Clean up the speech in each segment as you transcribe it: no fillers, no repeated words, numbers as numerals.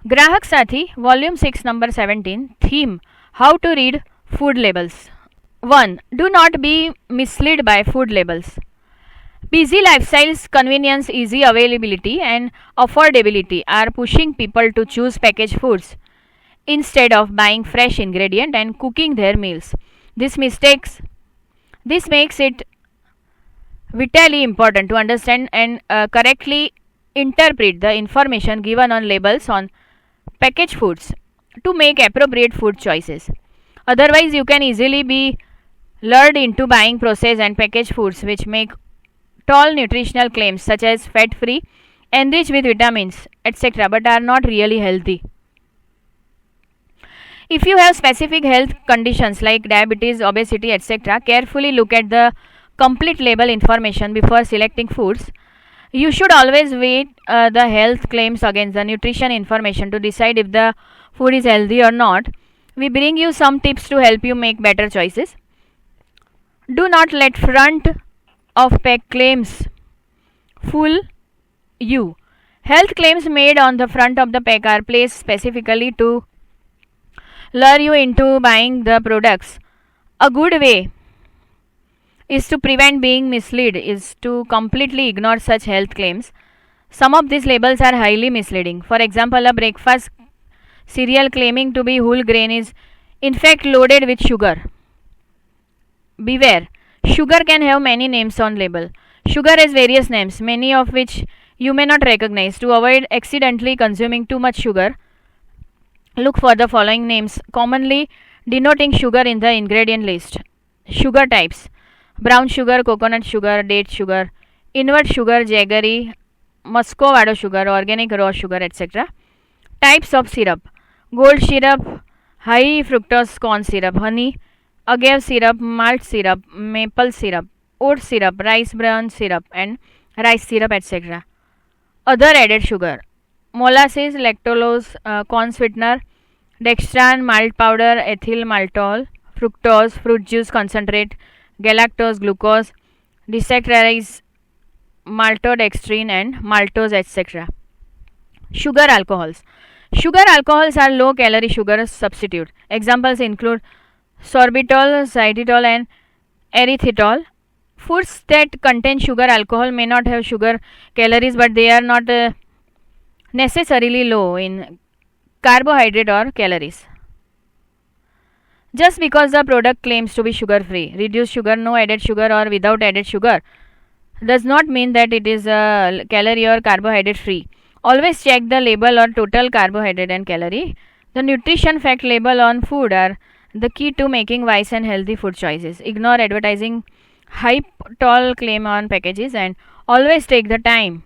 Grahak Sathi, Volume 6, Number 17. Theme: How to read food labels. 1. Do not be misled by food labels. Busy lifestyles, convenience, easy availability, and affordability are pushing people to choose packaged foods instead of buying fresh ingredient and cooking their meals. This mistakes this makes it vitally important to understand and correctly interpret the information given on labels on packaged foods to make appropriate food choices. Otherwise, you can easily be lured into buying processed and packaged foods which make tall nutritional claims such as fat free, enriched with vitamins, etc., but are not really healthy. If you have specific health conditions like diabetes, obesity, etc., carefully look at the complete label information before selecting foods. You should always weigh the health claims against the nutrition information to decide if the food is healthy or not. We bring you some tips to help you make better choices. Do not let front of pack claims fool you. Health claims made on the front of the pack are placed specifically to lure you into buying the products. A good way is to prevent being misled is to completely ignore such health claims. Some of these labels are highly misleading. For example, a breakfast cereal claiming to be whole grain is in fact loaded with sugar. Beware, sugar can have many names on label. Sugar has various names, many of which you may not recognize. To avoid accidentally consuming too much sugar, look for the following names commonly denoting sugar in the ingredient list. Sugar types: brown sugar, coconut sugar, date sugar, invert sugar, jaggery, muscovado sugar, organic raw sugar, etc. Types of syrup: gold syrup, high fructose corn syrup, honey, agave syrup, malt syrup, maple syrup, oat syrup, rice bran syrup, and rice syrup, etc. Other added sugar: molasses, lactose, corn sweetener, dextran, malt powder, ethyl maltol, fructose, fruit juice concentrate, galactose, glucose, desaccharide, maltodextrin, and maltose, etc. Sugar alcohols. Sugar alcohols are low calorie sugar substitute. Examples include sorbitol, xylitol, and erythritol. Foods that contain sugar alcohol may not have sugar calories, but they are not necessarily low in carbohydrate or calories. Just because the product claims to be sugar free, reduced sugar, no added sugar, or without added sugar does not mean that it is calorie or carbohydrate free. Always check the label or total carbohydrate and calorie. The nutrition fact label on food are the key to making wise and healthy food choices. Ignore advertising hype tall claim on packages and always take the time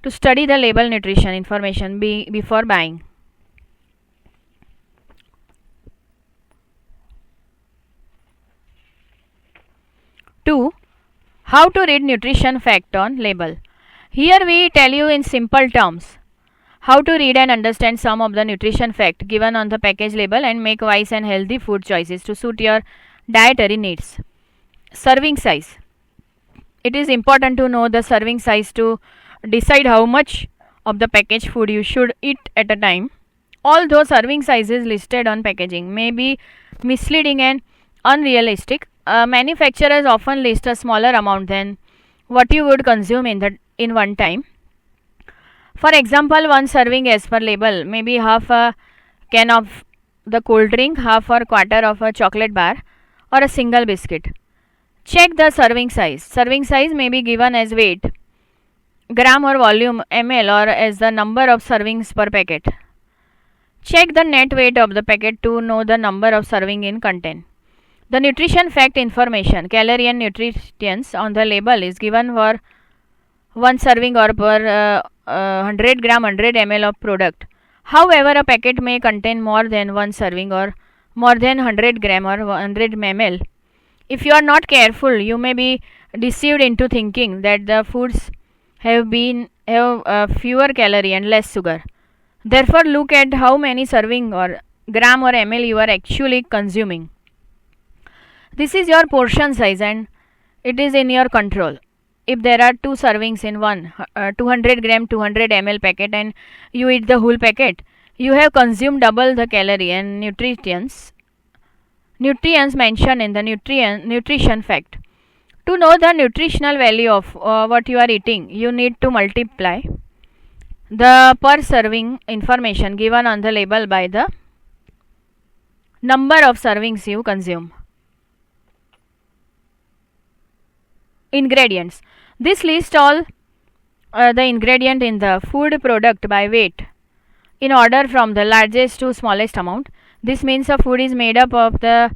to study the label nutrition information before buying. Two, how to read nutrition fact on label. Here we tell you in simple terms how to read and understand some of the nutrition fact given on the package label and make wise and healthy food choices to suit your dietary needs. Serving size. It is important to know the serving size to decide how much of the packaged food you should eat at a time. Although serving sizes listed on packaging may be misleading and unrealistic, manufacturers often list a smaller amount than what you would consume in one time. For example, one serving as per label may be half a can of the cold drink, half or quarter of a chocolate bar, or a single biscuit. Check the serving size. Serving size may be given as weight, gram or volume, ml, or as the number of servings per packet. Check the net weight of the packet to know the number of serving in content. The nutrition fact information, calorie and nutrients on the label is given for one serving or per 100 gram 100 ml of product. However, a packet may contain more than one serving or more than 100 gram or 100 ml. If you are not careful, you may be deceived into thinking that the foods have fewer calorie and less sugar. Therefore, look at how many serving or gram or ml you are actually consuming. This is your portion size and it is in your control. If there are 2 servings in one 200 gram 200 ml packet and you eat the whole packet, you have consumed double the calorie and nutrients mentioned in the nutrition fact. To know the nutritional value of what you are eating, you need to multiply the per serving information given on the label by the number of servings you consume. Ingredients. This lists all the ingredient in the food product by weight in order from the largest to smallest amount. This means a food is made up of the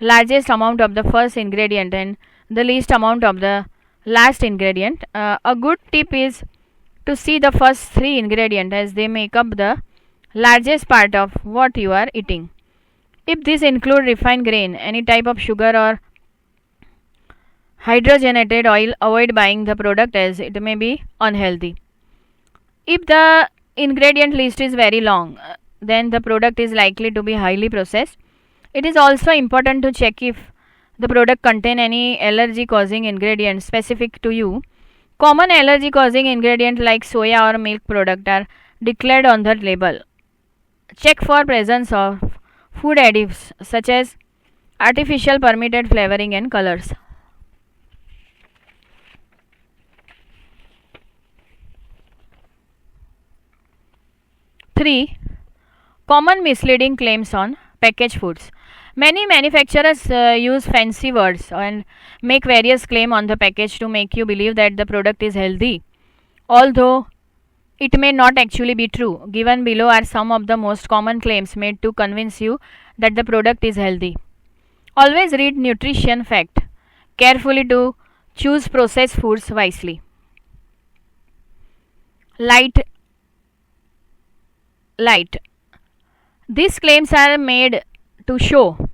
largest amount of the first ingredient and the least amount of the last ingredient. A good tip is to see the first three ingredients as they make up the largest part of what you are eating. If these include refined grain, any type of sugar or hydrogenated oil, avoid buying the product as it may be unhealthy. If the ingredient list is very long, then the product is likely to be highly processed. It is also important to check if the product contain any allergy causing ingredients specific to you. Common allergy causing ingredients like soya or milk product are declared on the label. Check for presence of food additives such as artificial permitted flavoring and colors. Three, common misleading claims on packaged foods. Many manufacturers use fancy words and make various claims on the package to make you believe that the product is healthy, although it may not actually be true. Given below are some of the most common claims made to convince you that the product is healthy. Always read nutrition fact carefully to choose processed foods wisely. Light. These claims are made to show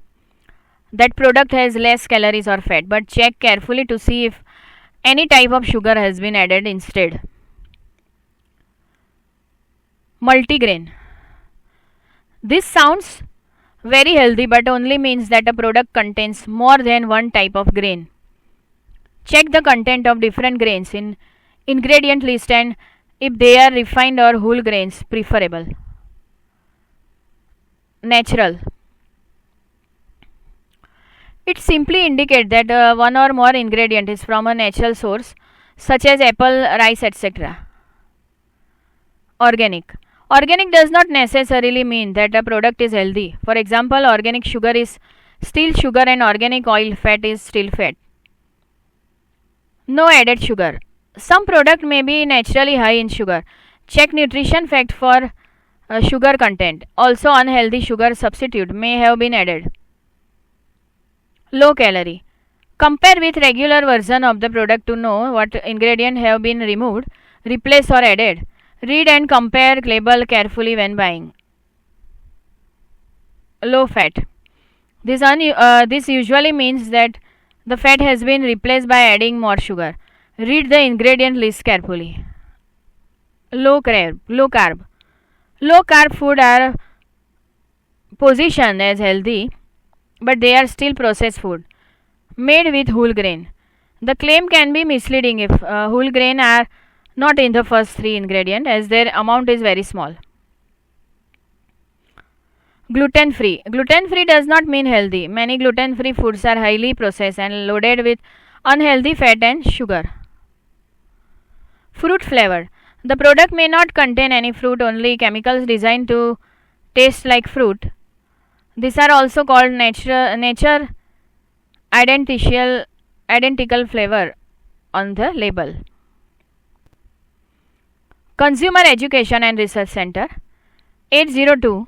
that product has less calories or fat, but check carefully to see if any type of sugar has been added instead. Multigrain. This sounds very healthy but only means that a product contains more than one type of grain. Check the content of different grains in ingredient list and if they are refined or whole grains preferable. Natural. It simply indicates that one or more ingredient is from a natural source such as apple, rice, etc. Organic. Organic does not necessarily mean that a product is healthy. For example, organic sugar is still sugar and organic oil fat is still fat. No added sugar. Some product may be naturally high in sugar. Check nutrition fact for sugar content. Also, unhealthy sugar substitute may have been added. Low calorie. Compare with regular version of the product to know what ingredient have been removed, replaced or added. Read and compare label carefully when buying. Low fat. This usually means that the fat has been replaced by adding more sugar. Read the ingredient list carefully. Low carb. Low carb food are positioned as healthy, but they are still processed food made with whole grain. The claim can be misleading if whole grain are not in the first three ingredients as their amount is very small. Gluten free. Gluten free does not mean healthy. Many gluten free foods are highly processed and loaded with unhealthy fat and sugar. Fruit flavor. The product may not contain any fruit, only chemicals designed to taste like fruit. These are also called nature identical flavor on the label. Consumer Education and Research Center, 802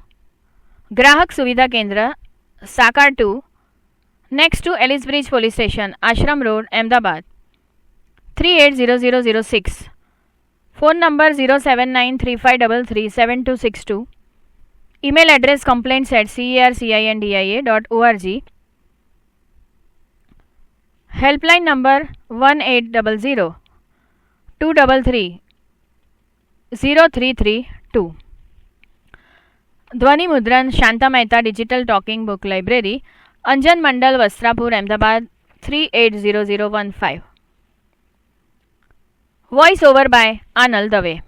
Grahak Suvidha Kendra, Sakar 2, next to Ellis Bridge Police Station, Ashram Road, Ahmedabad, 380006. Phone number 07935337262. Email address complaints@cercindia.org. Helpline number 1800 233 0332. Dhwani Mudran Shanta Mehta Digital Talking Book Library, Anjan Mandal, Vastrapur, Ahmedabad 380015. Voice over by Anal Dave.